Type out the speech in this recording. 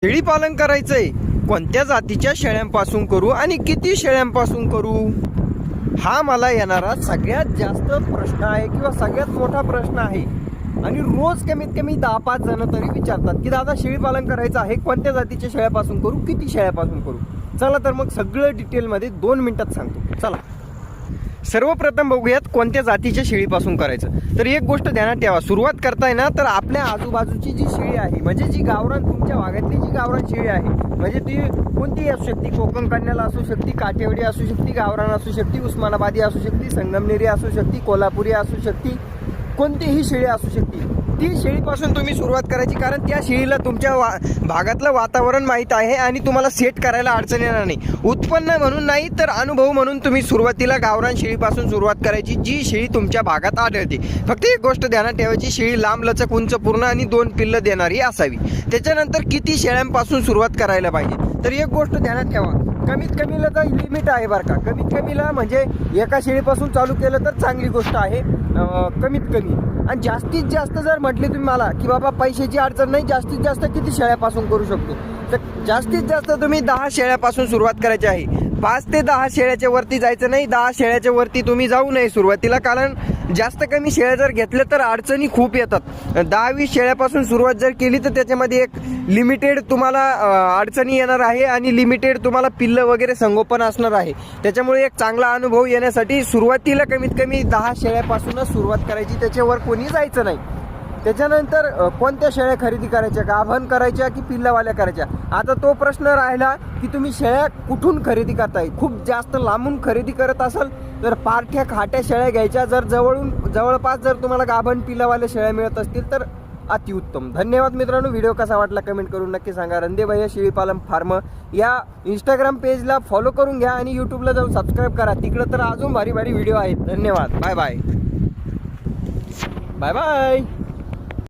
शेळी पालन करायचंय, कोणत्या जातीच्या शेळ्यांपासून करू आणि किती शेळ्यांपासून करू, हा मला येणारा सगळ्यात जास्त प्रश्न आहे किंवा सगळ्यात मोठा प्रश्न आहे. आणि रोज कमीत कमी 10-5 जण तरी विचारतात की दादा शेळी पालन करायचं आहे, कोणत्या जातीच्या शेळ्यापासून करू, किती शेळ्यापासून करू. चला तर मग सगळं डिटेलमध्ये 2 मिनिटात सांगतो. चला सर्वप्रथम बघूयात कोणत्या जातीच्या शेळीपासून करायचं. तर एक गोष्ट ध्यानात ठेवा, सुरुवात करताय ना तर आपल्या आजूबाजूची जी शेळी आहे, म्हणजे जी गावरान तुमच्या भागातली जी गावरान शेळी आहे, म्हणजे ती कोणतीही असू शकते, कोकण कन्याला असू शकते, काठेवाडी असू शकते, गावरान असू शकते, उस्मानाबादी असू शकते, संगमनेरी असू शकते, कोल्हापुरी असू शकते, कोणतीही शेळी असू शकते. ती शेळीपासून तुम्ही सुरुवात करायची, कारण त्या शेळीला तुमच्या भागातलं वातावरण माहीत आहे आणि तुम्हाला सेट करायला अडचण येणार नाही. उत्पन्न म्हणून नाही तर अनुभव म्हणून तुम्ही सुरुवातीला गावरान शेळीपासून सुरुवात करायची, जी शेळी तुमच्या भागात आढळते. फक्त एक गोष्ट ध्यानात ठेवायची, शेळी लांब लचक उंच पूर्ण आणि 2 पिल्लं देणारी असावी. त्याच्यानंतर किती शेळ्यांपासून सुरुवात करायला पाहिजे, तर एक गोष्ट ध्यानात ठेवा, कमीत कमीला तर लिमिट आहे बरं का. कमीत कमीला म्हणजे एका शेळीपासून चालू केलं तर चांगली गोष्ट आहे, कमीत कमी. आणि जास्तीत जास्त जर म्हटले तुम्ही मला की बाबा पैशाची अडचण नाही, जास्तीत जास्त किती शेळ्यापासून करू शकतो, तर जास्तीत जास्त तुम्ही 10 शेळ्यापासून सुरुवात करायची आहे. 5 ते 10 शेळ्याच्या वरती जायचं नाही, 10 शेळ्याच्या वरती तुम्ही जाऊ नये सुरुवातीला, कारण जास्त कमी शेळ्या जर घेतल्या तर अडचणी खूप येतात. 10-20 शेळ्यापासून सुरुवात जर केली तर त्याच्यामध्ये एक लिमिटेड तुम्हाला अडचणी येणार आहे आणि लिमिटेड तुम्हाला पिल्लं वगैरे संगोपन असणार आहे. त्याच्यामुळे एक चांगला अनुभव येण्यासाठी सुरुवातीला कमीत कमी 10 शेळ्यापासूनच सुरुवात करायची, त्याच्यावर कोणी जायचं नाही. त्याच्यानंतर कोणत्या शेळ्या खरेदी करायच्या, गाभण करायच्या की पिल्लावाल्या करायच्या, आता तो प्रश्न राहिला की तुम्ही शेळ्या कुठून खरेदी करताय. खूप जास्त लांबून खरेदी करत असाल तर पारख्या खाट्या शेळ्या घ्यायच्या, जर जवळपास जर तुम्हाला गाभण पिल्लावाल्या शेळ्या मिळत असतील तर अतिउत्तम. धन्यवाद मित्रांनो. व्हिडिओ कसा वाटला कमेंट करून नक्की सांगा. रंदे भैया शेळी पालन फार्म या इंस्टाग्राम पेजला फॉलो करून घ्या आणि यूट्यूबला जाऊन सबस्क्राईब करा, तिकडं तर अजून भारी भारी व्हिडिओ आहेत. धन्यवाद. Bye bye. Bye bye.